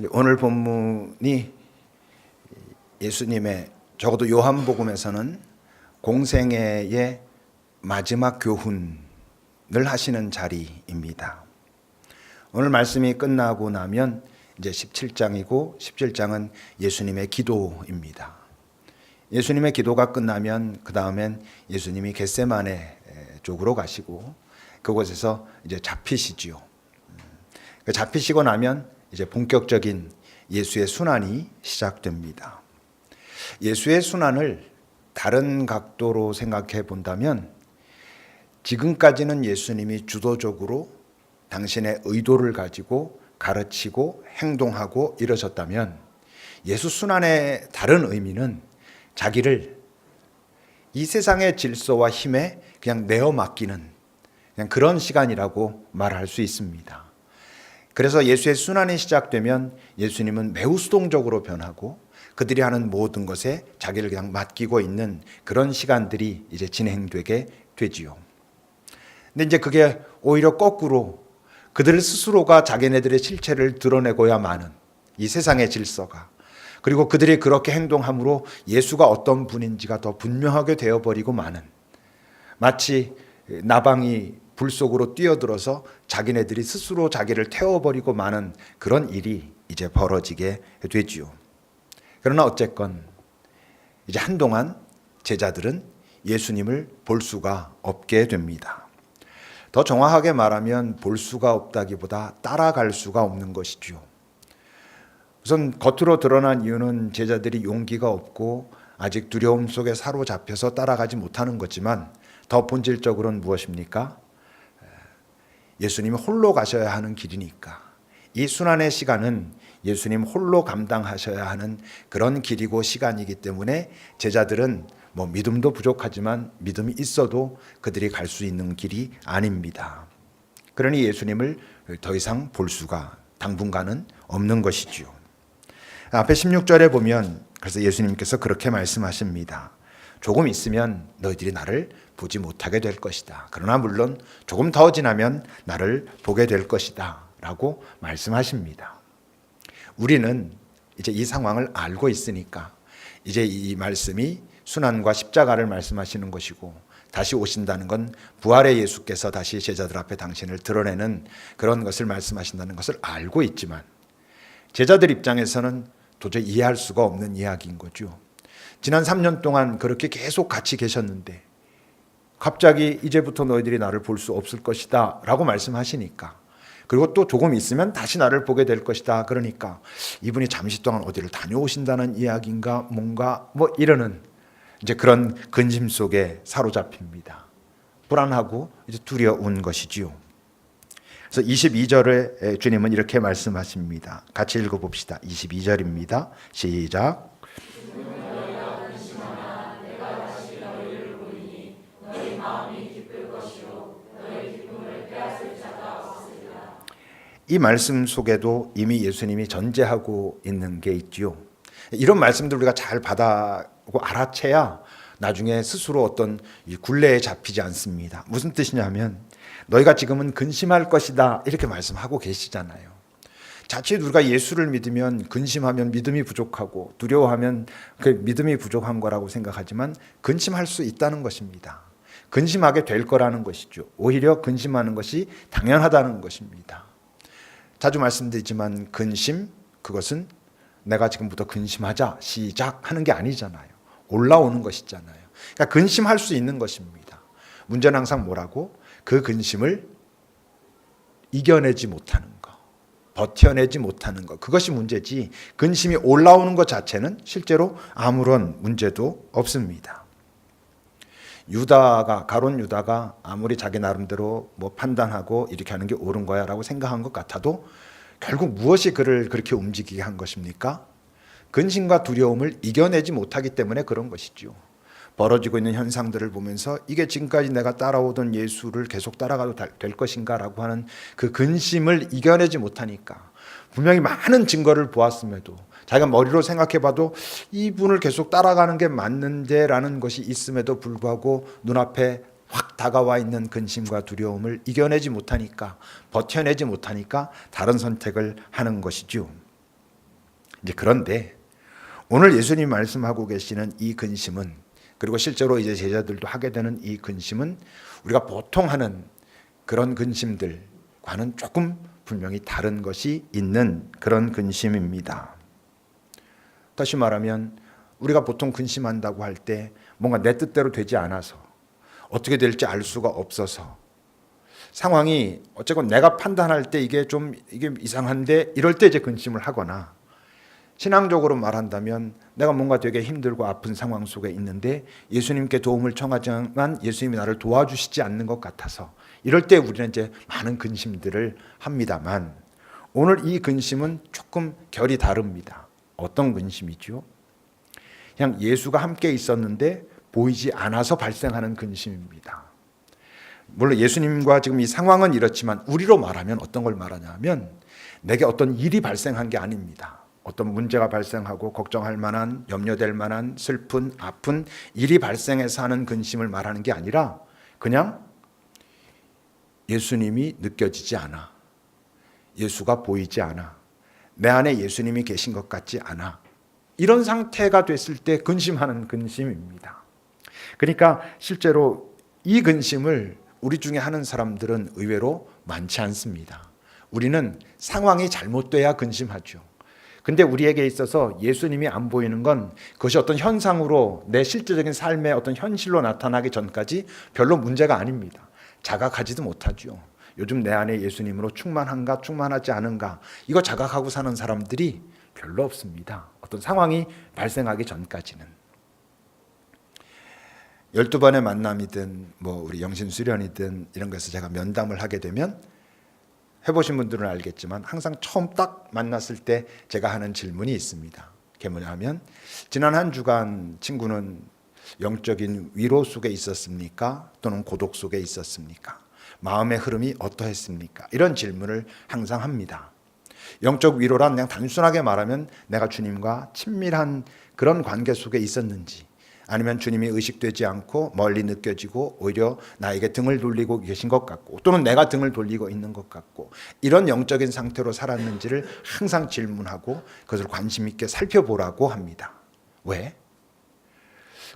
오늘 본문이 예수님의 적어도 요한복음에서는 공생애의 마지막 교훈을 하시는 자리입니다. 오늘 말씀이 끝나고 나면 이제 17장이고 17장은 예수님의 기도입니다. 예수님의 기도가 끝나면 그 다음엔 예수님이 겟세마네 쪽으로 가시고 그곳에서 이제 잡히시지요. 잡히시고 나면 이제 본격적인 예수의 순환이 시작됩니다. 예수의 순환을 다른 각도로 생각해 본다면 지금까지는 예수님이 주도적으로 당신의 의도를 가지고 가르치고 행동하고 이러셨다면 예수 순환의 다른 의미는 자기를 이 세상의 질서와 힘에 그냥 내어 맡기는 그냥 그런 시간이라고 말할 수 있습니다. 그래서 예수의 순환이 시작되면 예수님은 매우 수동적으로 변하고 그들이 하는 모든 것에 자기를 그냥 맡기고 있는 그런 시간들이 이제 진행되게 되지요. 근데 이제 그게 오히려 거꾸로 그들 스스로가 자기네들의 실체를 드러내고야 마는 이 세상의 질서가, 그리고 그들이 그렇게 행동함으로 예수가 어떤 분인지가 더 분명하게 되어버리고 마는, 마치 나방이 불 속으로 뛰어들어서 자기네들이 스스로 자기를 태워버리고 마는 그런 일이 이제 벌어지게 되지요. 그러나 어쨌건 이제 한동안 제자들은 예수님을 볼 수가 없게 됩니다. 더 정확하게 말하면 볼 수가 없다기보다 따라갈 수가 없는 것이죠. 우선 겉으로 드러난 이유는 제자들이 용기가 없고 아직 두려움 속에 사로잡혀서 따라가지 못하는 거지만 더 본질적으로는 무엇입니까? 예수님이 홀로 가셔야 하는 길이니까. 이 순환의 시간은 예수님 홀로 감당하셔야 하는 그런 길이고 시간이기 때문에 제자들은 믿음도 부족하지만 믿음이 있어도 그들이 갈 수 있는 길이 아닙니다. 그러니 예수님을 더 이상 볼 수가 당분간은 없는 것이지요. 앞에 16절에 보면 그래서 예수님께서 그렇게 말씀하십니다. 조금 있으면 너희들이 나를 보지 못하게 될 것이다. 그러나 물론 조금 더 지나면 나를 보게 될 것이다 라고 말씀하십니다. 우리는 이제 이 상황을 알고 있으니까 이제 이 말씀이 순환과 십자가를 말씀하시는 것이고 다시 오신다는 건 부활의 예수께서 다시 제자들 앞에 당신을 드러내는 그런 것을 말씀하신다는 것을 알고 있지만 제자들 입장에서는 도저히 이해할 수가 없는 이야기인 거죠. 지난 3년 동안 그렇게 계속 같이 계셨는데 갑자기 이제부터 너희들이 나를 볼 수 없을 것이다 라고 말씀하시니까, 그리고 또 조금 있으면 다시 나를 보게 될 것이다 그러니까 이분이 잠시 동안 어디를 다녀오신다는 이야기인가 뭔가 이러는 이제 그런 근심 속에 사로잡힙니다. 불안하고 이제 두려운 것이지요. 그래서 22절에 주님은 이렇게 말씀하십니다. 같이 읽어봅시다. 22절입니다. 시작. 이 말씀 속에도 이미 예수님이 전제하고 있는 게 있지요. 이런 말씀들 우리가 잘 받아고 알아채야 나중에 스스로 어떤 굴레에 잡히지 않습니다. 무슨 뜻이냐면 너희가 지금은 근심할 것이다 이렇게 말씀하고 계시잖아요. 자칫 우리가 예수를 믿으면 근심하면 믿음이 부족하고 두려워하면 그 믿음이 부족한 거라고 생각하지만 근심할 수 있다는 것입니다. 근심하게 될 거라는 것이죠. 오히려 근심하는 것이 당연하다는 것입니다. 자주 말씀드리지만 근심, 그것은 내가 지금부터 근심하자 시작하는 게 아니잖아요. 올라오는 것이잖아요. 그러니까 근심할 수 있는 것입니다. 문제는 항상 뭐라고? 그 근심을 이겨내지 못하는 거, 버텨내지 못하는 거, 그것이 문제지 근심이 올라오는 것 자체는 실제로 아무런 문제도 없습니다. 가룟 유다가 아무리 자기 나름대로 판단하고 이렇게 하는 게 옳은 거야 라고 생각한 것 같아도 결국 무엇이 그를 그렇게 움직이게 한 것입니까? 근심과 두려움을 이겨내지 못하기 때문에 그런 것이죠. 벌어지고 있는 현상들을 보면서 이게 지금까지 내가 따라오던 예수를 계속 따라가도 될 것인가 라고 하는 그 근심을 이겨내지 못하니까, 분명히 많은 증거를 보았음에도 자기가 머리로 생각해봐도 이분을 계속 따라가는 게 맞는데 라는 것이 있음에도 불구하고 눈앞에 확 다가와 있는 근심과 두려움을 이겨내지 못하니까, 버텨내지 못하니까 다른 선택을 하는 것이죠. 이제 그런데 오늘 예수님 말씀하고 계시는 이 근심은, 그리고 실제로 이제 제자들도 하게 되는 이 근심은 우리가 보통 하는 그런 근심들과는 조금 분명히 다른 것이 있는 그런 근심입니다. 다시 말하면 우리가 보통 근심한다고 할 때 뭔가 내 뜻대로 되지 않아서 어떻게 될지 알 수가 없어서 상황이 어쨌건 내가 판단할 때 이게 이상한데 이럴 때 이제 근심을 하거나, 신앙적으로 말한다면 내가 뭔가 되게 힘들고 아픈 상황 속에 있는데 예수님께 도움을 청하지만 예수님이 나를 도와주시지 않는 것 같아서 이럴 때 우리는 이제 많은 근심들을 합니다만, 오늘 이 근심은 조금 결이 다릅니다. 어떤 근심이죠? 그냥 예수가 함께 있었는데 보이지 않아서 발생하는 근심입니다. 물론 예수님과 지금 이 상황은 이렇지만 우리로 말하면 어떤 걸 말하냐면, 내게 어떤 일이 발생한 게 아닙니다. 어떤 문제가 발생하고 걱정할 만한, 염려될 만한 슬픈, 아픈 일이 발생해서 하는 근심을 말하는 게 아니라 그냥 예수님이 느껴지지 않아, 예수가 보이지 않아, 내 안에 예수님이 계신 것 같지 않아, 이런 상태가 됐을 때 근심하는 근심입니다. 그러니까 실제로 이 근심을 우리 중에 하는 사람들은 의외로 많지 않습니다. 우리는 상황이 잘못돼야 근심하죠. 근데 우리에게 있어서 예수님이 안 보이는 건 그것이 어떤 현상으로 내 실제적인 삶의 어떤 현실로 나타나기 전까지 별로 문제가 아닙니다. 자각하지도 못하죠. 요즘 내 안에 예수님으로 충만한가 충만하지 않은가 이거 자각하고 사는 사람들이 별로 없습니다. 어떤 상황이 발생하기 전까지는. 12번의 만남이든 우리 영신수련이든 이런 것에서 제가 면담을 하게 되면 해보신 분들은 알겠지만 항상 처음 딱 만났을 때 제가 하는 질문이 있습니다. 그게 뭐냐면, 지난 한 주간 친구는 영적인 위로 속에 있었습니까? 또는 고독 속에 있었습니까? 마음의 흐름이 어떠했습니까? 이런 질문을 항상 합니다. 영적 위로란 그냥 단순하게 말하면 내가 주님과 친밀한 그런 관계 속에 있었는지, 아니면 주님이 의식되지 않고 멀리 느껴지고 오히려 나에게 등을 돌리고 계신 것 같고, 또는 내가 등을 돌리고 있는 것 같고, 이런 영적인 상태로 살았는지를 항상 질문하고 그것을 관심 있게 살펴보라고 합니다. 왜?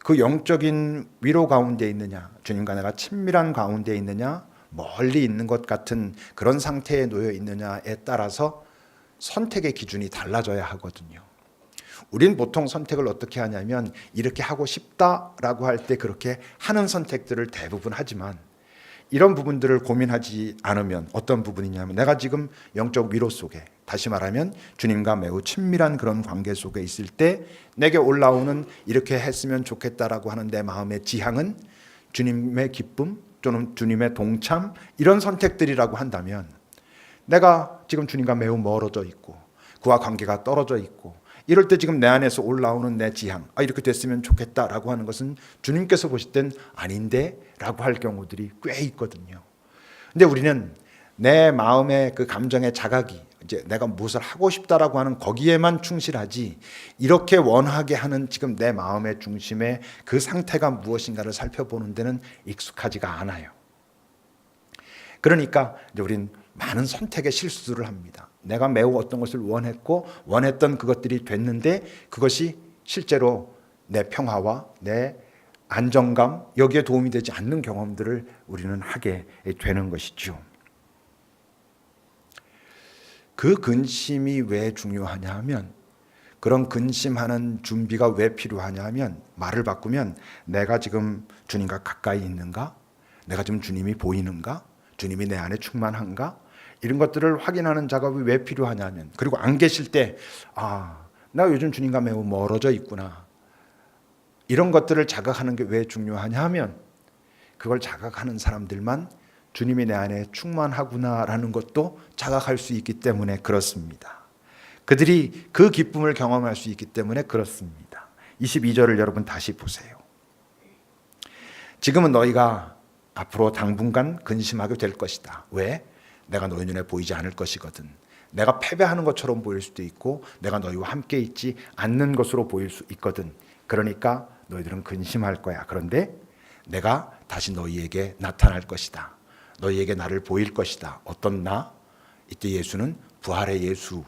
그 영적인 위로 가운데 있느냐, 주님과 내가 친밀한 가운데 있느냐, 멀리 있는 것 같은 그런 상태에 놓여 있느냐에 따라서 선택의 기준이 달라져야 하거든요. 우린 보통 선택을 어떻게 하냐면, 이렇게 하고 싶다라고 할 때 그렇게 하는 선택들을 대부분 하지만, 이런 부분들을 고민하지 않으면 어떤 부분이냐면, 내가 지금 영적 위로 속에, 다시 말하면 주님과 매우 친밀한 그런 관계 속에 있을 때 내게 올라오는 이렇게 했으면 좋겠다라고 하는 내 마음의 지향은 주님의 기쁨 또는 주님의 동참, 이런 선택들이라고 한다면, 내가 지금 주님과 매우 멀어져 있고 그와 관계가 떨어져 있고 이럴 때 지금 내 안에서 올라오는 내 지향, 이렇게 됐으면 좋겠다라고 하는 것은 주님께서 보실 땐 아닌데 라고 할 경우들이 꽤 있거든요. 근데 우리는 내 마음의 그 감정의 자각이, 이제 내가 무엇을 하고 싶다라고 하는 거기에만 충실하지, 이렇게 원하게 하는 지금 내 마음의 중심의 그 상태가 무엇인가를 살펴보는 데는 익숙하지가 않아요. 그러니까 이제 우린 많은 선택의 실수를 합니다. 내가 매우 어떤 것을 원했고 원했던 그것들이 됐는데 그것이 실제로 내 평화와 내 안정감, 여기에 도움이 되지 않는 경험들을 우리는 하게 되는 것이죠. 그 근심이 왜 중요하냐 하면, 그런 근심하는 준비가 왜 필요하냐 하면, 말을 바꾸면 내가 지금 주님과 가까이 있는가? 내가 지금 주님이 보이는가? 주님이 내 안에 충만한가? 이런 것들을 확인하는 작업이 왜 필요하냐면, 그리고 안 계실 때 나 요즘 주님과 매우 멀어져 있구나, 이런 것들을 자각하는 게 왜 중요하냐 하면, 그걸 자각하는 사람들만 주님이 내 안에 충만하구나라는 것도 자각할 수 있기 때문에 그렇습니다. 그들이 그 기쁨을 경험할 수 있기 때문에 그렇습니다. 22절을 여러분 다시 보세요. 지금은 너희가 앞으로 당분간 근심하게 될 것이다. 왜? 내가 너희 눈에 보이지 않을 것이거든. 내가 패배하는 것처럼 보일 수도 있고 내가 너희와 함께 있지 않는 것으로 보일 수 있거든. 그러니까 너희들은 근심할 거야. 그런데 내가 다시 너희에게 나타날 것이다. 너희에게 나를 보일 것이다. 어떤 나? 이때 예수는 부활의 예수,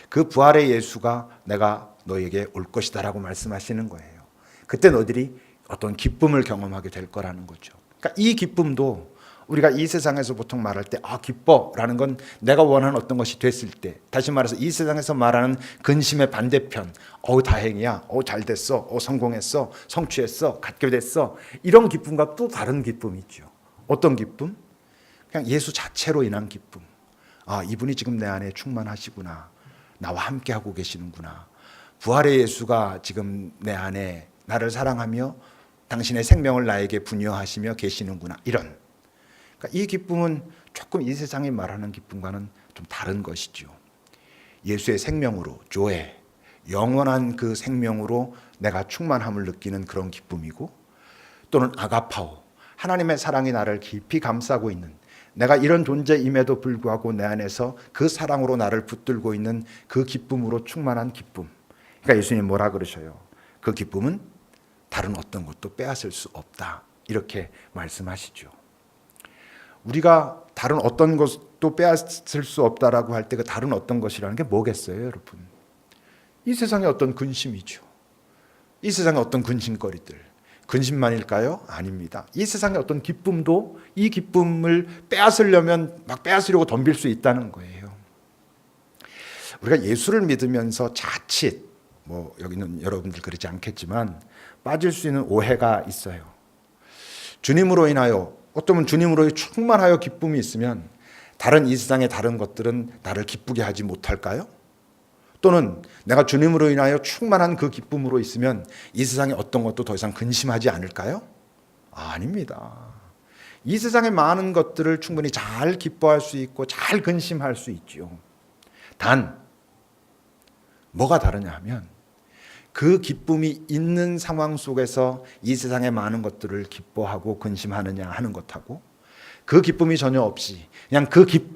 그 부활의 예수가 내가 너에게 올 것이다 라고 말씀하시는 거예요. 그때 너희들이 어떤 기쁨을 경험하게 될 거라는 거죠. 그러니까 이 기쁨도 우리가 이 세상에서 보통 말할 때 기뻐라는 건 내가 원하는 어떤 것이 됐을 때, 다시 말해서 이 세상에서 말하는 근심의 반대편, 다행이야, 잘 됐어, 성공했어, 성취했어, 갖게 됐어, 이런 기쁨과 또 다른 기쁨이 있죠. 어떤 기쁨? 그냥 예수 자체로 인한 기쁨. 이분이 지금 내 안에 충만하시구나, 나와 함께 하고 계시는구나, 부활의 예수가 지금 내 안에 나를 사랑하며 당신의 생명을 나에게 분여하시며 계시는구나, 이런. 그러니까 이 기쁨은 조금 이 세상이 말하는 기쁨과는 좀 다른 것이죠. 예수의 생명으로, 조에 영원한 그 생명으로 내가 충만함을 느끼는 그런 기쁨이고, 또는 아가파오, 하나님의 사랑이 나를 깊이 감싸고 있는, 내가 이런 존재임에도 불구하고 내 안에서 그 사랑으로 나를 붙들고 있는 그 기쁨으로 충만한 기쁨. 그러니까 예수님 뭐라 그러셔요? 그 기쁨은 다른 어떤 것도 빼앗을 수 없다, 이렇게 말씀하시죠. 우리가 다른 어떤 것도 빼앗을 수 없다라고 할 때 그 다른 어떤 것이라는 게 뭐겠어요, 여러분? 이 세상의 어떤 근심이죠. 이 세상의 어떤 근심거리들. 근심만일까요? 아닙니다. 이 세상의 어떤 기쁨도 이 기쁨을 빼앗으려면 막 빼앗으려고 덤빌 수 있다는 거예요. 우리가 예수를 믿으면서 자칫, 여기는 여러분들 그러지 않겠지만 빠질 수 있는 오해가 있어요. 주님으로 인하여, 어쩌면 주님으로 충만하여 기쁨이 있으면 다른 이 세상의 다른 것들은 나를 기쁘게 하지 못할까요? 또는 내가 주님으로 인하여 충만한 그 기쁨으로 있으면 이 세상의 어떤 것도 더 이상 근심하지 않을까요? 아닙니다. 이 세상의 많은 것들을 충분히 잘 기뻐할 수 있고 잘 근심할 수 있죠. 단 뭐가 다르냐 하면 그 기쁨이 있는 상황 속에서 이 세상의 많은 것들을 기뻐하고 근심하느냐 하는 것하고, 그 기쁨이 전혀 없이 그냥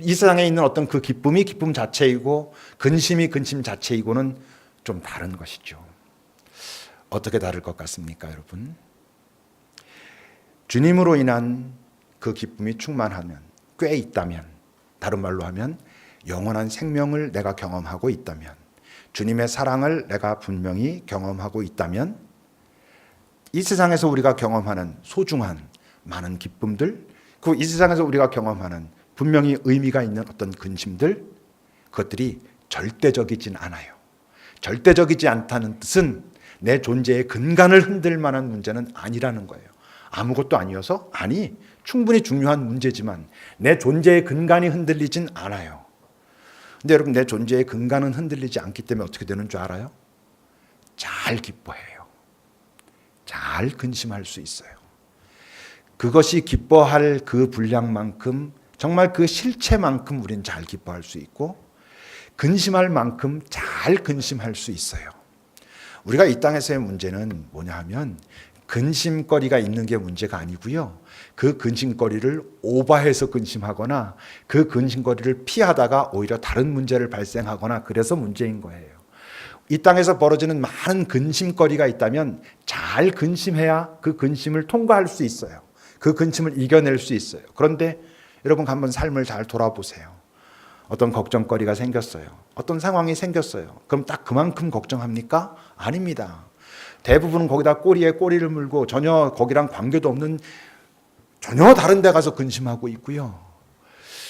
이 세상에 있는 어떤 그 기쁨이 기쁨 자체이고 근심이 근심 자체이고는 좀 다른 것이죠. 어떻게 다를 것 같습니까, 여러분? 주님으로 인한 그 기쁨이 충만하면, 꽤 있다면, 다른 말로 하면 영원한 생명을 내가 경험하고 있다면, 주님의 사랑을 내가 분명히 경험하고 있다면, 이 세상에서 우리가 경험하는 소중한 많은 기쁨들, 그 이 세상에서 우리가 경험하는 분명히 의미가 있는 어떤 근심들, 그것들이 절대적이진 않아요. 절대적이지 않다는 뜻은 내 존재의 근간을 흔들 만한 문제는 아니라는 거예요. 아무것도 아니어서? 아니, 충분히 중요한 문제지만 내 존재의 근간이 흔들리진 않아요. 근데 여러분, 내 존재의 근간은 흔들리지 않기 때문에 어떻게 되는 줄 알아요? 잘 기뻐해요. 잘 근심할 수 있어요. 그것이 기뻐할 그 분량만큼, 정말 그 실체만큼 우린 잘 기뻐할 수 있고, 근심할 만큼 잘 근심할 수 있어요. 우리가 이 땅에서의 문제는 뭐냐 하면 근심거리가 있는 게 문제가 아니고요, 그 근심거리를 오버해서 근심하거나 그 근심거리를 피하다가 오히려 다른 문제를 발생하거나 그래서 문제인 거예요. 이 땅에서 벌어지는 많은 근심거리가 있다면 잘 근심해야 그 근심을 통과할 수 있어요. 그 근심을 이겨낼 수 있어요. 그런데 여러분, 한번 삶을 잘 돌아보세요. 어떤 걱정거리가 생겼어요. 어떤 상황이 생겼어요. 그럼 딱 그만큼 걱정합니까? 아닙니다. 대부분은 거기다 꼬리에 꼬리를 물고 전혀 거기랑 관계도 없는 전혀 다른 데 가서 근심하고 있고요.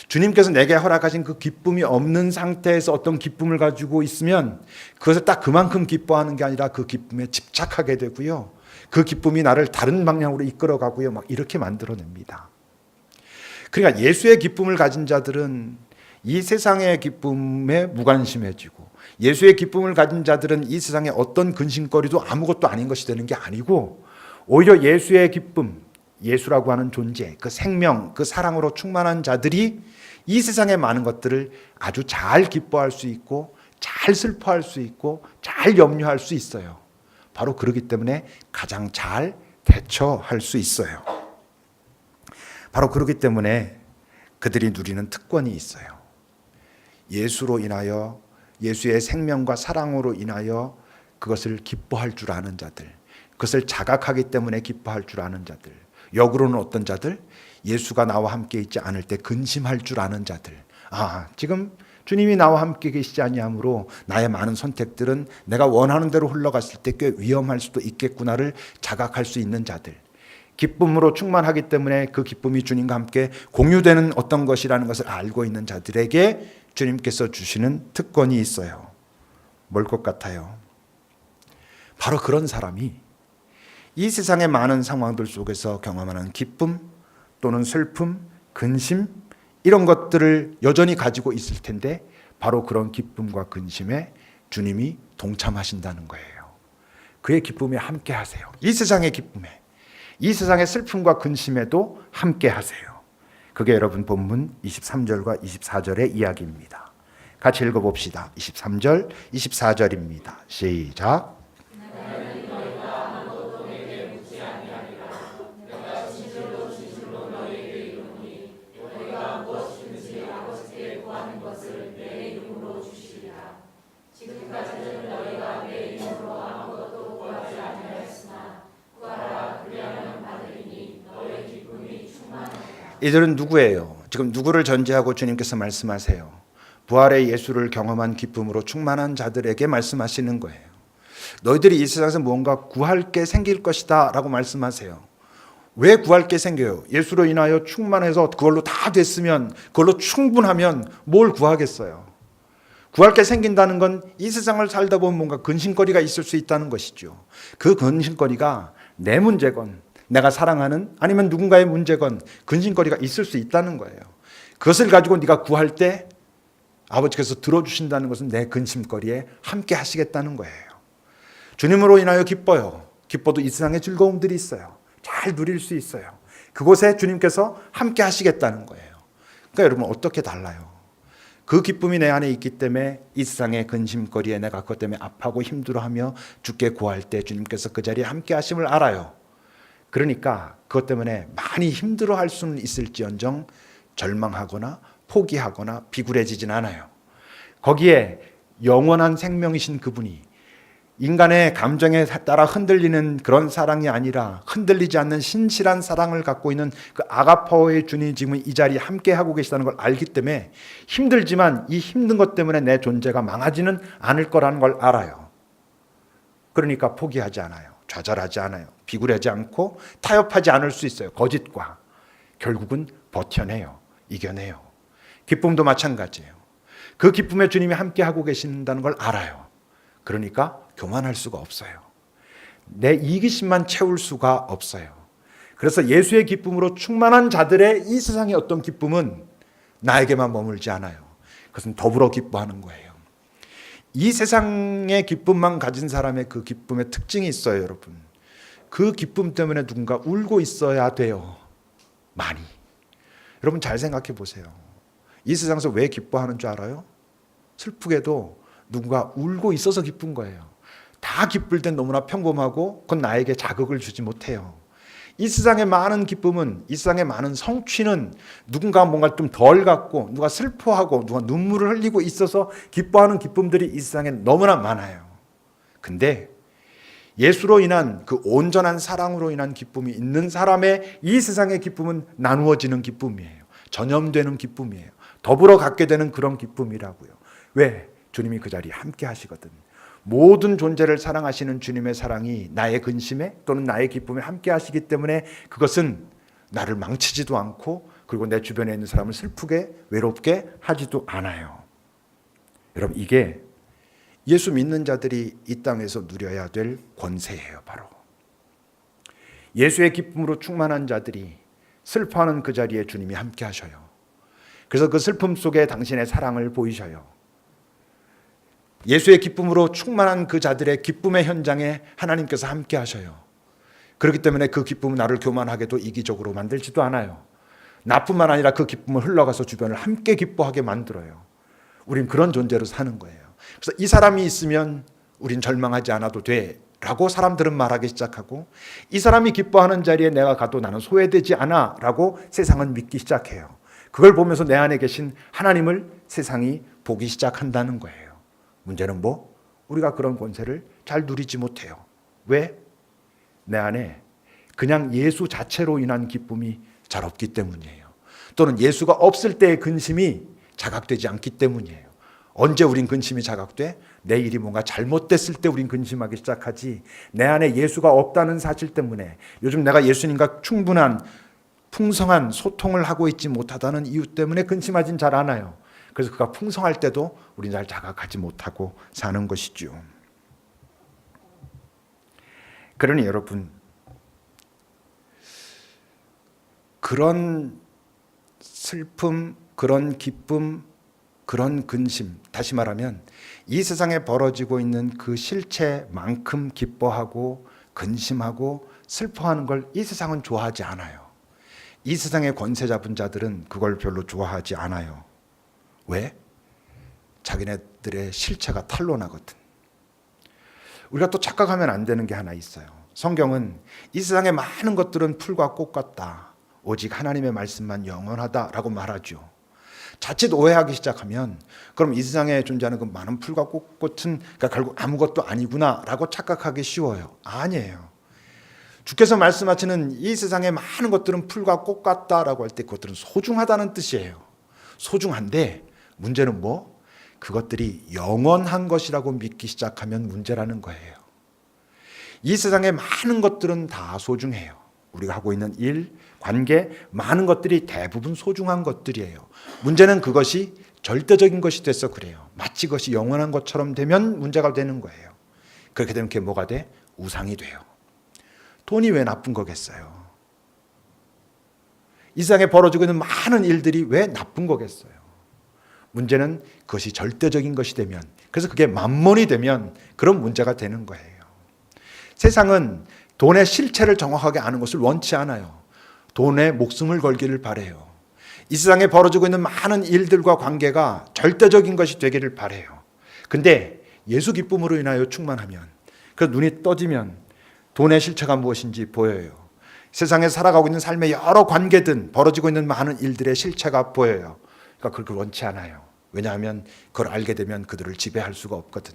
주님께서 내게 허락하신 그 기쁨이 없는 상태에서 어떤 기쁨을 가지고 있으면 그것을 딱 그만큼 기뻐하는 게 아니라 그 기쁨에 집착하게 되고요. 그 기쁨이 나를 다른 방향으로 이끌어가고요. 막 이렇게 만들어냅니다. 그러니까 예수의 기쁨을 가진 자들은 이 세상의 기쁨에 무관심해지고, 예수의 기쁨을 가진 자들은 이 세상의 어떤 근심거리도 아무것도 아닌 것이 되는 게 아니고, 오히려 예수의 기쁨, 예수라고 하는 존재, 그 생명, 그 사랑으로 충만한 자들이 이 세상의 많은 것들을 아주 잘 기뻐할 수 있고, 잘 슬퍼할 수 있고, 잘 염려할 수 있어요. 바로 그렇기 때문에 가장 잘 대처할 수 있어요. 바로 그렇기 때문에 그들이 누리는 특권이 있어요. 예수로 인하여, 예수의 생명과 사랑으로 인하여 그것을 기뻐할 줄 아는 자들, 그것을 자각하기 때문에 기뻐할 줄 아는 자들, 역으로는 어떤 자들? 예수가 나와 함께 있지 않을 때 근심할 줄 아는 자들. 지금 주님이 나와 함께 계시지 아니하므로 나의 많은 선택들은 내가 원하는 대로 흘러갔을 때 꽤 위험할 수도 있겠구나를 자각할 수 있는 자들, 기쁨으로 충만하기 때문에 그 기쁨이 주님과 함께 공유되는 어떤 것이라는 것을 알고 있는 자들에게 주님께서 주시는 특권이 있어요. 뭘 것 같아요? 바로 그런 사람이 이 세상의 많은 상황들 속에서 경험하는 기쁨 또는 슬픔, 근심 이런 것들을 여전히 가지고 있을 텐데 바로 그런 기쁨과 근심에 주님이 동참하신다는 거예요. 그의 기쁨에 함께 하세요. 이 세상의 기쁨에, 이 세상의 슬픔과 근심에도 함께 하세요. 그게 여러분 본문 23절과 24절의 이야기입니다. 같이 읽어봅시다. 23절, 24절입니다. 시작. 이들은 누구예요? 지금 누구를 전제하고 주님께서 말씀하세요? 부활의 예수를 경험한 기쁨으로 충만한 자들에게 말씀하시는 거예요. 너희들이 이 세상에서 무언가 구할 게 생길 것이다 라고 말씀하세요. 왜 구할 게 생겨요? 예수로 인하여 충만해서 그걸로 다 됐으면, 그걸로 충분하면 뭘 구하겠어요? 구할 게 생긴다는 건 이 세상을 살다 보면 뭔가 근심거리가 있을 수 있다는 것이죠. 그 근심거리가 내 문제건 내가 사랑하는 아니면 누군가의 문제건 근심거리가 있을 수 있다는 거예요. 그것을 가지고 네가 구할 때 아버지께서 들어주신다는 것은 내 근심거리에 함께 하시겠다는 거예요. 주님으로 인하여 기뻐요. 기뻐도 이 세상에 즐거움들이 있어요. 잘 누릴 수 있어요. 그곳에 주님께서 함께 하시겠다는 거예요. 그러니까 여러분 어떻게 달라요? 그 기쁨이 내 안에 있기 때문에 이 세상의 근심거리에 내가 그것 때문에 아파하고 힘들어하며 주께 구할 때 주님께서 그 자리에 함께 하심을 알아요. 그러니까 그것 때문에 많이 힘들어할 수는 있을지언정 절망하거나 포기하거나 비굴해지진 않아요. 거기에 영원한 생명이신 그분이 인간의 감정에 따라 흔들리는 그런 사랑이 아니라 흔들리지 않는 신실한 사랑을 갖고 있는 그 아가파오의 주님이 지금 이 자리에 함께 하고 계시다는 걸 알기 때문에 힘들지만 이 힘든 것 때문에 내 존재가 망하지는 않을 거라는 걸 알아요. 그러니까 포기하지 않아요. 좌절하지 않아요. 비굴하지 않고 타협하지 않을 수 있어요. 거짓과 결국은 버텨내요. 이겨내요. 기쁨도 마찬가지예요. 그 기쁨에 주님이 함께 하고 계신다는 걸 알아요. 그러니까 교만할 수가 없어요. 내 이기심만 채울 수가 없어요. 그래서 예수의 기쁨으로 충만한 자들의 이 세상의 어떤 기쁨은 나에게만 머물지 않아요. 그것은 더불어 기뻐하는 거예요. 이 세상의 기쁨만 가진 사람의 그 기쁨의 특징이 있어요, 여러분. 그 기쁨 때문에 누군가 울고 있어야 돼요. 많이. 여러분 잘 생각해 보세요. 이 세상에서 왜 기뻐하는 줄 알아요? 슬프게도 누군가 울고 있어서 기쁜 거예요. 다 기쁠 땐 너무나 평범하고 그건 나에게 자극을 주지 못해요. 이 세상의 많은 기쁨은, 이 세상의 많은 성취는 누군가 뭔가 좀 덜 갖고 누가 슬퍼하고 누가 눈물을 흘리고 있어서 기뻐하는 기쁨들이 이 세상에 너무나 많아요. 근데 예수로 인한 그 온전한 사랑으로 인한 기쁨이 있는 사람의 이 세상의 기쁨은 나누어지는 기쁨이에요. 전염되는 기쁨이에요. 더불어 갖게 되는 그런 기쁨이라고요. 왜? 주님이 그 자리에 함께 하시거든. 모든 존재를 사랑하시는 주님의 사랑이 나의 근심에 또는 나의 기쁨에 함께 하시기 때문에 그것은 나를 망치지도 않고 그리고 내 주변에 있는 사람을 슬프게 외롭게 하지도 않아요. 여러분 이게 예수 믿는 자들이 이 땅에서 누려야 될 권세예요. 바로 예수의 기쁨으로 충만한 자들이 슬퍼하는 그 자리에 주님이 함께 하셔요. 그래서 그 슬픔 속에 당신의 사랑을 보이셔요. 예수의 기쁨으로 충만한 그 자들의 기쁨의 현장에 하나님께서 함께 하셔요. 그렇기 때문에 그 기쁨은 나를 교만하게도 이기적으로 만들지도 않아요. 나뿐만 아니라 그 기쁨을 흘러가서 주변을 함께 기뻐하게 만들어요. 우린 그런 존재로 사는 거예요. 그래서 이 사람이 있으면 우린 절망하지 않아도 돼 라고 사람들은 말하기 시작하고 이 사람이 기뻐하는 자리에 내가 가도 나는 소외되지 않아 라고 세상은 믿기 시작해요. 그걸 보면서 내 안에 계신 하나님을 세상이 보기 시작한다는 거예요. 문제는 뭐? 우리가 그런 권세를 잘 누리지 못해요. 왜? 내 안에 그냥 예수 자체로 인한 기쁨이 잘 없기 때문이에요. 또는 예수가 없을 때의 근심이 자각되지 않기 때문이에요. 언제 우린 근심이 자각돼? 내 일이 뭔가 잘못됐을 때 우린 근심하기 시작하지. 내 안에 예수가 없다는 사실 때문에, 요즘 내가 예수님과 충분한 풍성한 소통을 하고 있지 못하다는 이유 때문에 근심하진 잘 않아요. 그래서 그가 풍성할 때도 우린 잘 자각하지 못하고 사는 것이죠. 그러니 여러분, 그런 슬픔, 그런 기쁨, 그런 근심, 다시 말하면 이 세상에 벌어지고 있는 그 실체만큼 기뻐하고 근심하고 슬퍼하는 걸 이 세상은 좋아하지 않아요. 이 세상의 권세 잡은 자들은 그걸 별로 좋아하지 않아요. 왜? 자기네들의 실체가 탄로나거든. 우리가 또 착각하면 안 되는 게 하나 있어요. 성경은 이 세상의 많은 것들은 풀과 꽃 같다, 오직 하나님의 말씀만 영원하다라고 말하죠. 자칫 오해하기 시작하면 그럼 이 세상에 존재하는 그 많은 풀과 꽃은 그러니까 결국 아무것도 아니구나라고 착각하기 쉬워요. 아니에요. 주께서 말씀하시는 이 세상의 많은 것들은 풀과 꽃 같다라고 할 때 그것들은 소중하다는 뜻이에요. 소중한데 문제는 뭐? 그것들이 영원한 것이라고 믿기 시작하면 문제라는 거예요. 이 세상의 많은 것들은 다 소중해요. 우리가 하고 있는 일, 관계, 많은 것들이 대부분 소중한 것들이에요. 문제는 그것이 절대적인 것이 돼서 그래요. 마치 그것이 영원한 것처럼 되면 문제가 되는 거예요. 그렇게 되면 그게 뭐가 돼? 우상이 돼요. 돈이 왜 나쁜 거겠어요? 이 세상에 벌어지고 있는 많은 일들이 왜 나쁜 거겠어요? 문제는 그것이 절대적인 것이 되면, 그래서 그게 만몬이 되면 그런 문제가 되는 거예요. 세상은 돈의 실체를 정확하게 아는 것을 원치 않아요. 돈에 목숨을 걸기를 바라요. 이 세상에 벌어지고 있는 많은 일들과 관계가 절대적인 것이 되기를 바라요. 근데 예수 기쁨으로 인하여 충만하면, 그 눈이 떠지면 돈의 실체가 무엇인지 보여요. 세상에 살아가고 있는 삶의 여러 관계든 벌어지고 있는 많은 일들의 실체가 보여요. 그러니까 그걸 원치 않아요. 왜냐하면 그걸 알게 되면 그들을 지배할 수가 없거든.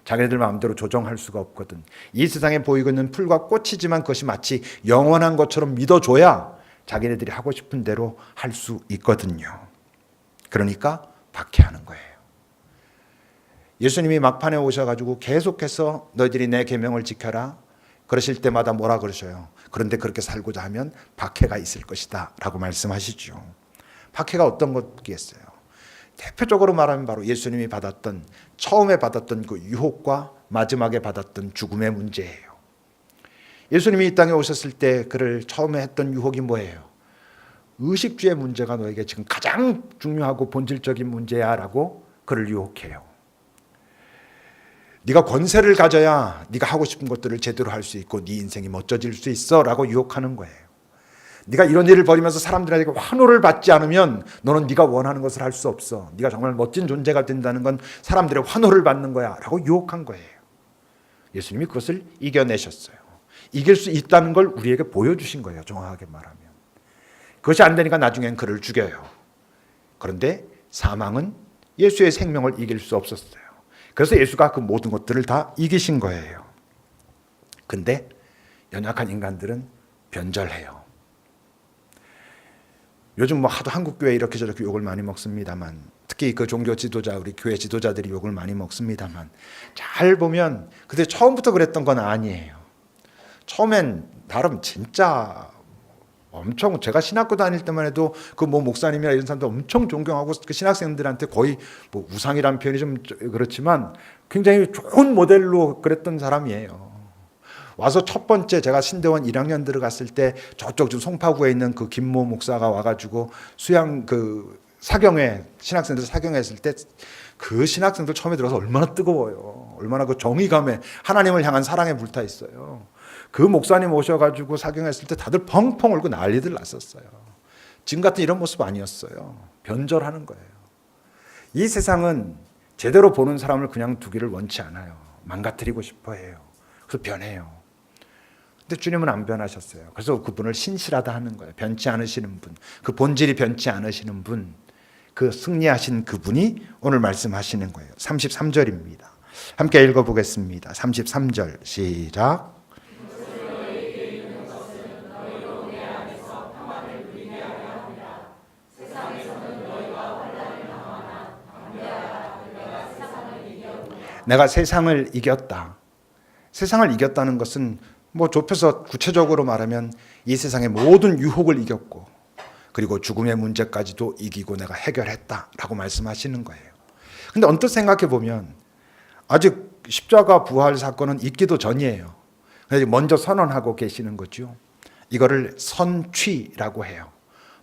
자기네들 마음대로 조정할 수가 없거든. 이 세상에 보이고 있는 풀과 꽃이지만 그것이 마치 영원한 것처럼 믿어줘야 자기네들이 하고 싶은 대로 할 수 있거든요. 그러니까 박해하는 거예요. 예수님이 막판에 오셔가지고 계속해서 너희들이 내 계명을 지켜라 그러실 때마다 뭐라 그러셔요? 그런데 그렇게 살고자 하면 박해가 있을 것이다 라고 말씀하시죠. 박해가 어떤 것이겠어요? 대표적으로 말하면 바로 예수님이 받았던, 처음에 받았던 그 유혹과 마지막에 받았던 죽음의 문제예요. 예수님이 이 땅에 오셨을 때 그를 처음에 했던 유혹이 뭐예요? 의식주의 문제가 너에게 지금 가장 중요하고 본질적인 문제야 라고 그를 유혹해요. 네가 권세를 가져야 네가 하고 싶은 것들을 제대로 할 수 있고 네 인생이 멋져질 수 있어 라고 유혹하는 거예요. 네가 이런 일을 벌이면서 사람들에게 환호를 받지 않으면 너는 네가 원하는 것을 할 수 없어. 네가 정말 멋진 존재가 된다는 건 사람들의 환호를 받는 거야 라고 유혹한 거예요. 예수님이 그것을 이겨내셨어요. 이길 수 있다는 걸 우리에게 보여주신 거예요. 정확하게 말하면. 그것이 안 되니까 나중엔 그를 죽여요. 그런데 사망은 예수의 생명을 이길 수 없었어요. 그래서 예수가 그 모든 것들을 다 이기신 거예요. 근데 연약한 인간들은 변절해요. 요즘 뭐 하도 한국교회 이렇게 저렇게 욕을 많이 먹습니다만, 특히 그 종교 지도자, 우리 교회 지도자들이 욕을 많이 먹습니다만, 잘 보면 그때 처음부터 그랬던 건 아니에요. 처음엔 나름 진짜 엄청, 제가 신학교 다닐 때만 해도 그 뭐 목사님이나 이런 사람들 엄청 존경하고 그 신학생들한테 거의 뭐 우상이라는 표현이 좀 그렇지만 굉장히 좋은 모델로 그랬던 사람이에요. 와서 첫 번째 제가 신대원 1학년 들어갔을 때 저쪽 좀 송파구에 있는 그 김모 목사가 와가지고 수양 그 사경회 신학생들 사경회했을 때 그 신학생들 처음에 들어서 얼마나 뜨거워요. 얼마나 그 정의감에 하나님을 향한 사랑에 불타 있어요. 그 목사님 오셔가지고 사경했을 때 다들 펑펑 울고 난리들 났었어요. 지금 같은 이런 모습 아니었어요. 변절하는 거예요. 이 세상은 제대로 보는 사람을 그냥 두기를 원치 않아요. 망가뜨리고 싶어 해요. 그래서 변해요. 근데 주님은 안 변하셨어요. 그래서 그분을 신실하다 하는 거예요. 변치 않으시는 분, 그 본질이 변치 않으시는 분, 그 승리하신 그분이 오늘 말씀하시는 거예요. 33절입니다. 함께 읽어보겠습니다. 33절 시작. 내가 세상을 이겼다. 세상을 이겼다는 것은 좁혀서 구체적으로 말하면 이 세상의 모든 유혹을 이겼고 그리고 죽음의 문제까지도 이기고 내가 해결했다라고 말씀하시는 거예요. 근데 언뜻 생각해 보면 아직 십자가 부활 사건은 있기도 전이에요. 그래서 먼저 선언하고 계시는 거죠. 이거를 선취라고 해요.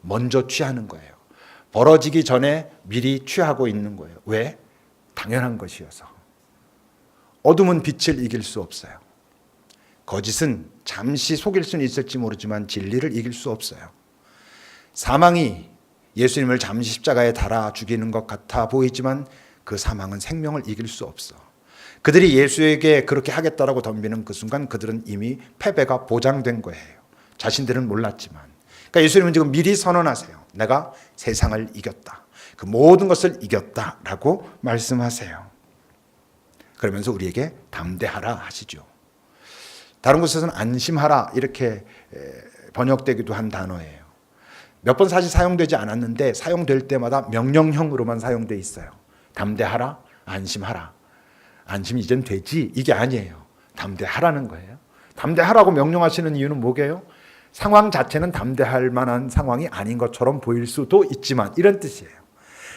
먼저 취하는 거예요. 벌어지기 전에 미리 취하고 있는 거예요. 왜? 당연한 것이어서. 어둠은 빛을 이길 수 없어요. 거짓은 잠시 속일 수는 있을지 모르지만 진리를 이길 수 없어요. 사망이 예수님을 잠시 십자가에 달아 죽이는 것 같아 보이지만 그 사망은 생명을 이길 수 없어. 그들이 예수에게 그렇게 하겠다라고 덤비는 그 순간 그들은 이미 패배가 보장된 거예요. 자신들은 몰랐지만. 그러니까 예수님은 지금 미리 선언하세요. 내가 세상을 이겼다. 그 모든 것을 이겼다라고 말씀하세요. 그러면서 우리에게 담대하라 하시죠. 다른 곳에서는 안심하라 이렇게 번역되기도 한 단어예요. 몇 번 사실 사용되지 않았는데 사용될 때마다 명령형으로만 사용돼 있어요. 담대하라, 안심하라. 안심 이젠 되지 이게 아니에요. 담대하라는 거예요. 담대하라고 명령하시는 이유는 뭐게요? 상황 자체는 담대할 만한 상황이 아닌 것처럼 보일 수도 있지만 이런 뜻이에요.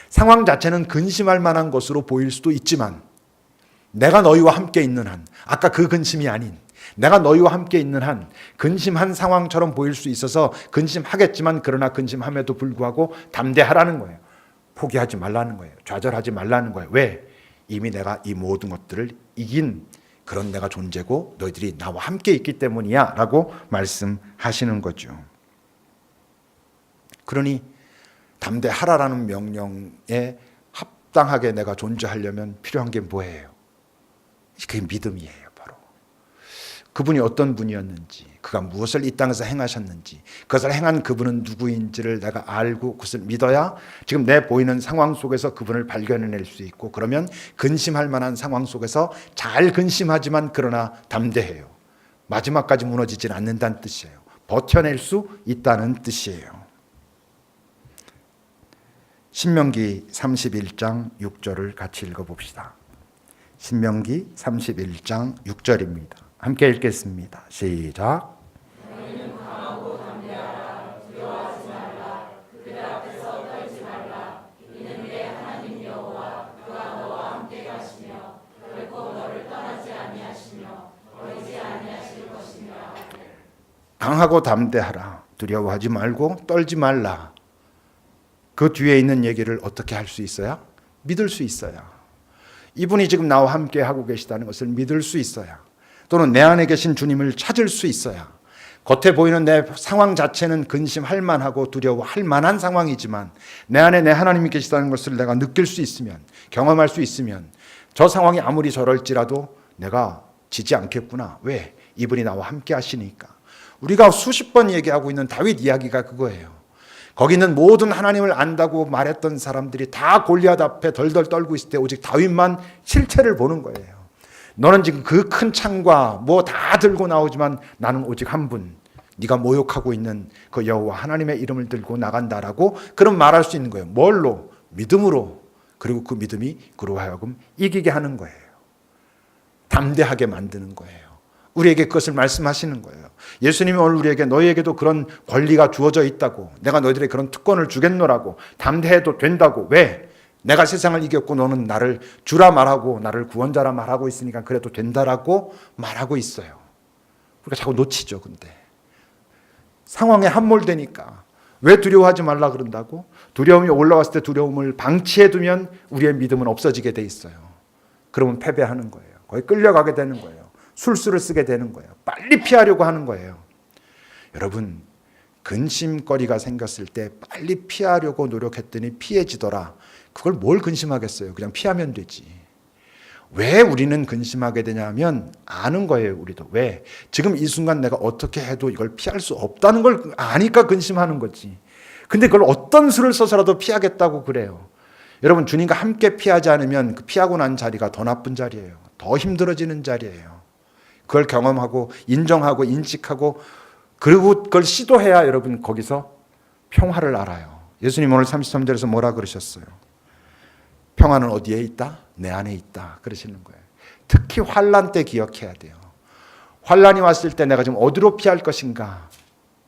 상황 자체는 근심할 만한 것으로 보일 수도 있지만 내가 너희와 함께 있는 한, 아까 그 근심이 아닌 내가 너희와 함께 있는 한 근심한 상황처럼 보일 수 있어서 근심하겠지만 그러나 근심함에도 불구하고 담대하라는 거예요. 포기하지 말라는 거예요. 좌절하지 말라는 거예요. 왜? 이미 내가 이 모든 것들을 이긴 그런 내가 존재고 너희들이 나와 함께 있기 때문이야 라고 말씀하시는 거죠. 그러니 담대하라라는 명령에 합당하게 내가 존재하려면 필요한 게 뭐예요? 그게 믿음이에요. 바로 그분이 어떤 분이었는지, 그가 무엇을 이 땅에서 행하셨는지, 그것을 행한 그분은 누구인지를 내가 알고 그것을 믿어야 지금 내 보이는 상황 속에서 그분을 발견해낼 수 있고, 그러면 근심할 만한 상황 속에서 잘 근심하지만 그러나 담대해요. 마지막까지 무너지진 않는다는 뜻이에요. 버텨낼 수 있다는 뜻이에요. 신명기 31장 6절을 같이 읽어봅시다. 신명기 31장 6절입니다. 함께 읽겠습니다. 시작. 너희는 강하고 담대하라. 두려워하지 말라. 그들 앞에서 떨지 말라. 이는 내 하나님 여호와 그가 너와 함께 가시며 결코 너를 떠나지 아니하시며 버리지 아니하실 것이니라. 강하고 담대하라. 두려워하지 말고 떨지 말라. 그 뒤에 있는 얘기를 어떻게 할 수 있어야? 믿을 수 있어야. 이분이 지금 나와 함께 하고 계시다는 것을 믿을 수 있어야, 또는 내 안에 계신 주님을 찾을 수 있어야. 겉에 보이는 내 상황 자체는 근심할 만하고 두려워할 만한 상황이지만 내 안에 내 하나님이 계시다는 것을 내가 느낄 수 있으면, 경험할 수 있으면 저 상황이 아무리 저럴지라도 내가 지지 않겠구나. 왜? 이분이 나와 함께 하시니까. 우리가 수십 번 얘기하고 있는 다윗 이야기가 그거예요. 거기 있는 모든 하나님을 안다고 말했던 사람들이 다 골리앗 앞에 덜덜 떨고 있을 때 오직 다윗만 실체를 보는 거예요. 너는 지금 그 큰 창과 뭐 다 들고 나오지만 나는 오직 한 분, 네가 모욕하고 있는 그 여호와 하나님의 이름을 들고 나간다라고 그런 말할 수 있는 거예요. 뭘로? 믿음으로. 그리고 그 믿음이 그로 하여금 이기게 하는 거예요. 담대하게 만드는 거예요. 우리에게 그것을 말씀하시는 거예요. 예수님이 오늘 우리에게 너희에게도 그런 권리가 주어져 있다고, 내가 너희들에게 그런 특권을 주겠노라고, 담대해도 된다고. 왜? 내가 세상을 이겼고 너는 나를 주라 말하고 나를 구원자라 말하고 있으니까 그래도 된다라고 말하고 있어요. 우리가 자꾸 놓치죠. 근데 상황에 함몰되니까. 왜 두려워하지 말라 그런다고? 두려움이 올라왔을 때 두려움을 방치해두면 우리의 믿음은 없어지게 돼 있어요. 그러면 패배하는 거예요. 거기 끌려가게 되는 거예요. 술수를 쓰게 되는 거예요. 빨리 피하려고 하는 거예요. 여러분, 근심거리가 생겼을 때 빨리 피하려고 노력했더니 피해지더라. 그걸 뭘 근심하겠어요. 그냥 피하면 되지. 왜 우리는 근심하게 되냐면 아는 거예요. 우리도. 왜? 지금 이 순간 내가 어떻게 해도 이걸 피할 수 없다는 걸 아니까 근심하는 거지. 근데 그걸 어떤 수를 써서라도 피하겠다고 그래요. 여러분, 주님과 함께 피하지 않으면 그 피하고 난 자리가 더 나쁜 자리예요. 더 힘들어지는 자리예요. 그걸 경험하고 인정하고 인식하고 그리고 그걸 시도해야 여러분 거기서 평화를 알아요. 예수님 오늘 33절에서 뭐라 그러셨어요? 평화는 어디에 있다? 내 안에 있다. 그러시는 거예요. 특히 환난 때 기억해야 돼요. 환난이 왔을 때 내가 지금 어디로 피할 것인가?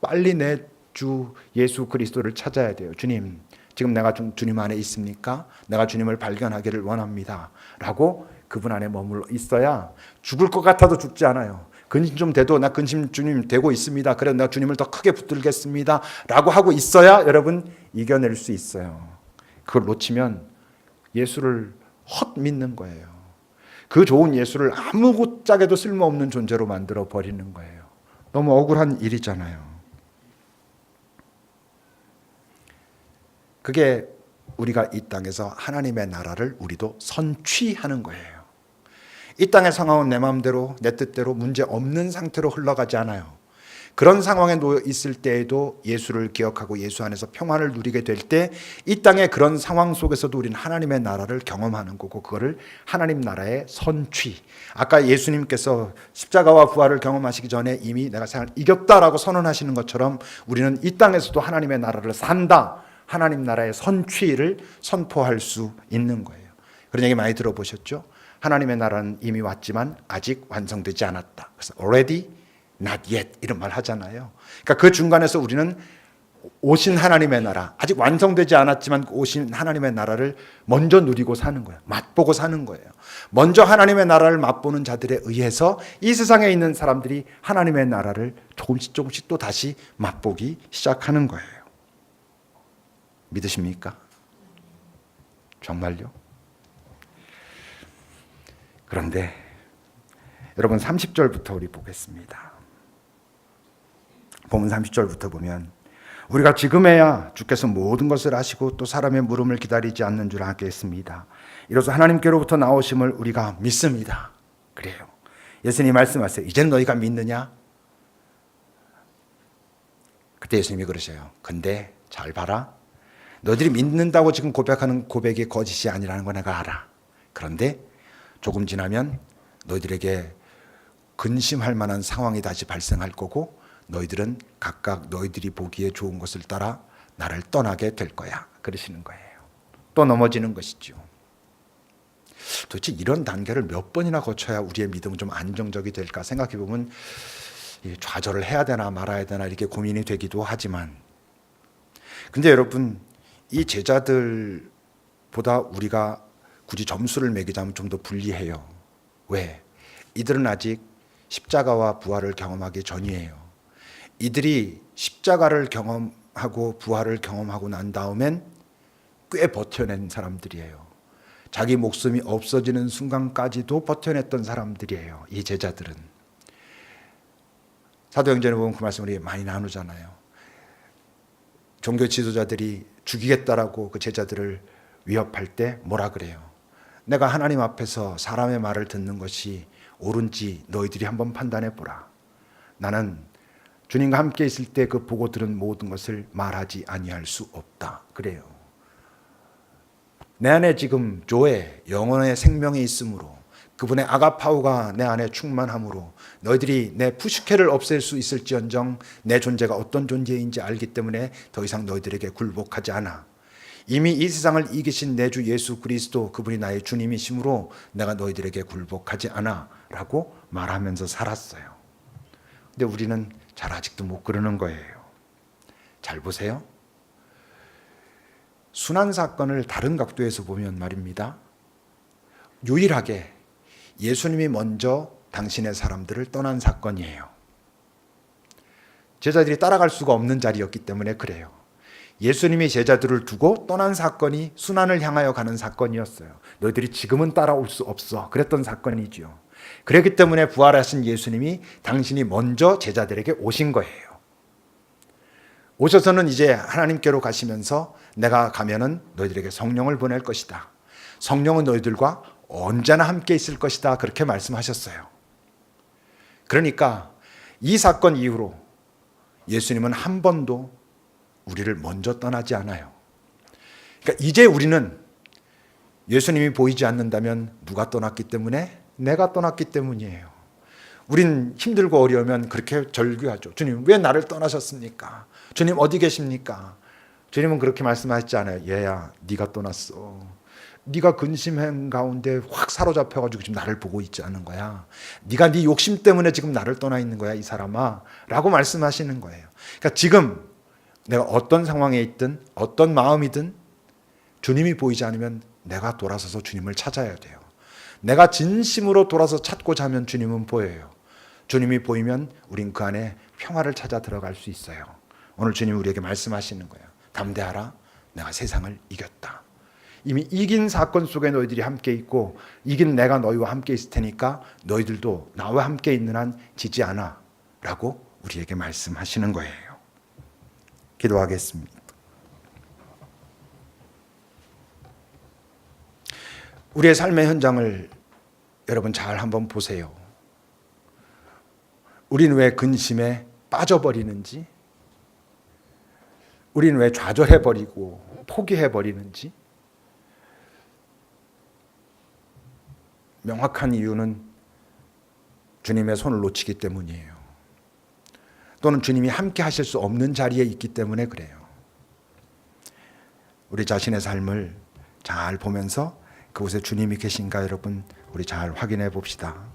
빨리 내 주 예수 그리스도를 찾아야 돼요. 주님, 지금 내가 주님 안에 있습니까? 내가 주님을 발견하기를 원합니다. 라고 그분 안에 머물러 있어야 죽을 것 같아도 죽지 않아요. 근심 좀 돼도 나 근심 주님 되고 있습니다. 그래서 내가 주님을 더 크게 붙들겠습니다. 라고 하고 있어야 여러분 이겨낼 수 있어요. 그걸 놓치면 예수를 헛 믿는 거예요. 그 좋은 예수를 아무것짝에도 쓸모없는 존재로 만들어 버리는 거예요. 너무 억울한 일이잖아요. 그게 우리가 이 땅에서 하나님의 나라를 우리도 선취하는 거예요. 이 땅의 상황은 내 마음대로 내 뜻대로 문제 없는 상태로 흘러가지 않아요. 그런 상황에 놓여 있을 때에도 예수를 기억하고 예수 안에서 평안을 누리게 될 때 이 땅의 그런 상황 속에서도 우리는 하나님의 나라를 경험하는 거고, 그거를 하나님 나라의 선취. 아까 예수님께서 십자가와 부활을 경험하시기 전에 이미 내가 세상을 이겼다라고 선언하시는 것처럼 우리는 이 땅에서도 하나님의 나라를 산다, 하나님 나라의 선취를 선포할 수 있는 거예요. 그런 얘기 많이 들어보셨죠? 하나님의 나라는 이미 왔지만 아직 완성되지 않았다. 그래서 already, not yet 이런 말 하잖아요. 그러니까 그 중간에서 우리는 오신 하나님의 나라, 아직 완성되지 않았지만 오신 하나님의 나라를 먼저 누리고 사는 거예요. 맛보고 사는 거예요. 먼저 하나님의 나라를 맛보는 자들에 의해서 이 세상에 있는 사람들이 하나님의 나라를 조금씩 또 다시 맛보기 시작하는 거예요. 믿으십니까? 정말요? 그런데 여러분 30절부터 우리 보겠습니다. 보면 30절부터 보면 우리가 지금에야 주께서 모든 것을 아시고 또 사람의 물음을 기다리지 않는 줄 알겠습니다. 이로써 하나님께로부터 나오심을 우리가 믿습니다. 그래요. 예수님이 말씀하세요. 이제는 너희가 믿느냐? 그때 예수님이 그러셔요. 근데 잘 봐라. 너희들이 믿는다고 지금 고백하는 고백이 거짓이 아니라는 거 내가 알아. 그런데 조금 지나면 너희들에게 근심할 만한 상황이 다시 발생할 거고, 너희들은 각각 너희들이 보기에 좋은 것을 따라 나를 떠나게 될 거야. 그러시는 거예요. 또 넘어지는 것이죠. 도대체 이런 단계를 몇 번이나 거쳐야 우리의 믿음은 좀 안정적이 될까 생각해 보면 좌절을 해야 되나 말아야 되나 이렇게 고민이 되기도 하지만, 근데 여러분 이 제자들보다 우리가 굳이 점수를 매기자면 좀 더 불리해요. 왜? 이들은 아직 십자가와 부활을 경험하기 전이에요. 이들이 십자가를 경험하고 부활을 경험하고 난 다음엔 꽤 버텨낸 사람들이에요. 자기 목숨이 없어지는 순간까지도 버텨냈던 사람들이에요. 이 제자들은. 사도행전에 보면 그 말씀을 많이 나누잖아요. 종교 지도자들이 죽이겠다라고 그 제자들을 위협할 때 뭐라 그래요? 내가 하나님 앞에서 사람의 말을 듣는 것이 옳은지 너희들이 한번 판단해 보라. 나는 주님과 함께 있을 때 그 보고 들은 모든 것을 말하지 아니할 수 없다. 그래요. 내 안에 지금 조에 영혼의 생명이 있으므로, 그분의 아가파우가 내 안에 충만함으로 너희들이 내 푸시케를 없앨 수 있을지언정 내 존재가 어떤 존재인지 알기 때문에 더 이상 너희들에게 굴복하지 않아. 이미 이 세상을 이기신 내 주 예수 그리스도, 그분이 나의 주님이시므로 내가 너희들에게 굴복하지 않아 라고 말하면서 살았어요. 근데 우리는 잘 아직도 못 그러는 거예요. 잘 보세요. 순환 사건을 다른 각도에서 보면 말입니다. 유일하게 예수님이 먼저 당신의 사람들을 떠난 사건이에요. 제자들이 따라갈 수가 없는 자리였기 때문에 그래요. 예수님이 제자들을 두고 떠난 사건이 순환을 향하여 가는 사건이었어요. 너희들이 지금은 따라올 수 없어. 그랬던 사건이죠. 그렇기 때문에 부활하신 예수님이 당신이 먼저 제자들에게 오신 거예요. 오셔서는 이제 하나님께로 가시면서 내가 가면은 너희들에게 성령을 보낼 것이다. 성령은 너희들과 언제나 함께 있을 것이다. 그렇게 말씀하셨어요. 그러니까 이 사건 이후로 예수님은 한 번도 우리를 먼저 떠나지 않아요. 그러니까 이제 우리는 예수님이 보이지 않는다면 누가 떠났기 때문에? 내가 떠났기 때문이에요. 우린 힘들고 어려우면 그렇게 절규하죠. 주님 왜 나를 떠나셨습니까? 주님 어디 계십니까? 주님은 그렇게 말씀하시지 않아요. 얘야 네가 떠났어. 네가 근심한 가운데 확 사로잡혀가지고 지금 나를 보고 있지 않은 거야. 네가 네 욕심 때문에 지금 나를 떠나 있는 거야, 이 사람아 라고 말씀하시는 거예요. 그러니까 지금 내가 어떤 상황에 있든 어떤 마음이든 주님이 보이지 않으면 내가 돌아서서 주님을 찾아야 돼요. 내가 진심으로 돌아서 찾고자 하면 주님은 보여요. 주님이 보이면 우린 그 안에 평화를 찾아 들어갈 수 있어요. 오늘 주님이 우리에게 말씀하시는 거예요. 담대하라, 내가 세상을 이겼다. 이미 이긴 사건 속에 너희들이 함께 있고 이긴 내가 너희와 함께 있을 테니까 너희들도 나와 함께 있는 한 지지 않아 라고 우리에게 말씀하시는 거예요. 기도하겠습니다. 우리의 삶의 현장을 여러분 잘 한번 보세요. 우리는 왜 근심에 빠져버리는지, 우리는 왜 좌절해버리고 포기해버리는지, 명확한 이유는 주님의 손을 놓치기 때문이에요. 또는 주님이 함께 하실 수 없는 자리에 있기 때문에 그래요. 우리 자신의 삶을 잘 보면서 그곳에 주님이 계신가 여러분 우리 잘 확인해 봅시다.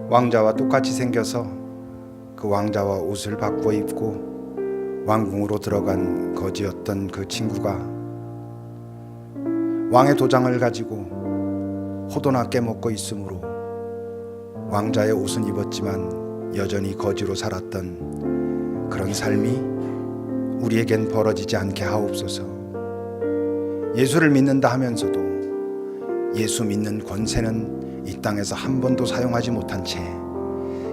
왕자와 똑같이 생겨서 그 왕자와 옷을 바꿔 입고 왕궁으로 들어간 거지였던 그 친구가 왕의 도장을 가지고 호도나 깨먹고 있으므로 왕자의 옷은 입었지만 여전히 거지로 살았던 그런 삶이 우리에겐 벌어지지 않게 하옵소서. 예수를 믿는다 하면서도 예수 믿는 권세는 이 땅에서 한 번도 사용하지 못한 채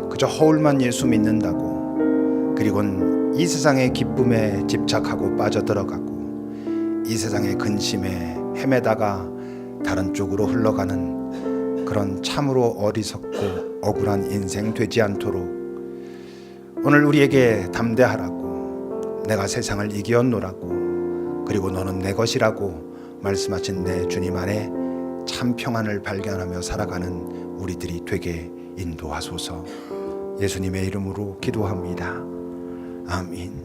그저 허울만 예수 믿는다고, 그리고는 이 세상의 기쁨에 집착하고 빠져들어가고 이 세상의 근심에 헤매다가 다른 쪽으로 흘러가는 그런 참으로 어리석고 억울한 인생 되지 않도록 오늘 우리에게 담대하라고, 내가 세상을 이기었노라고, 그리고 너는 내 것이라고 말씀하신 내 주님 안에 참 평안을 발견하며 살아가는 우리들이 되게 인도하소서. 예수님의 이름으로 기도합니다. 아멘.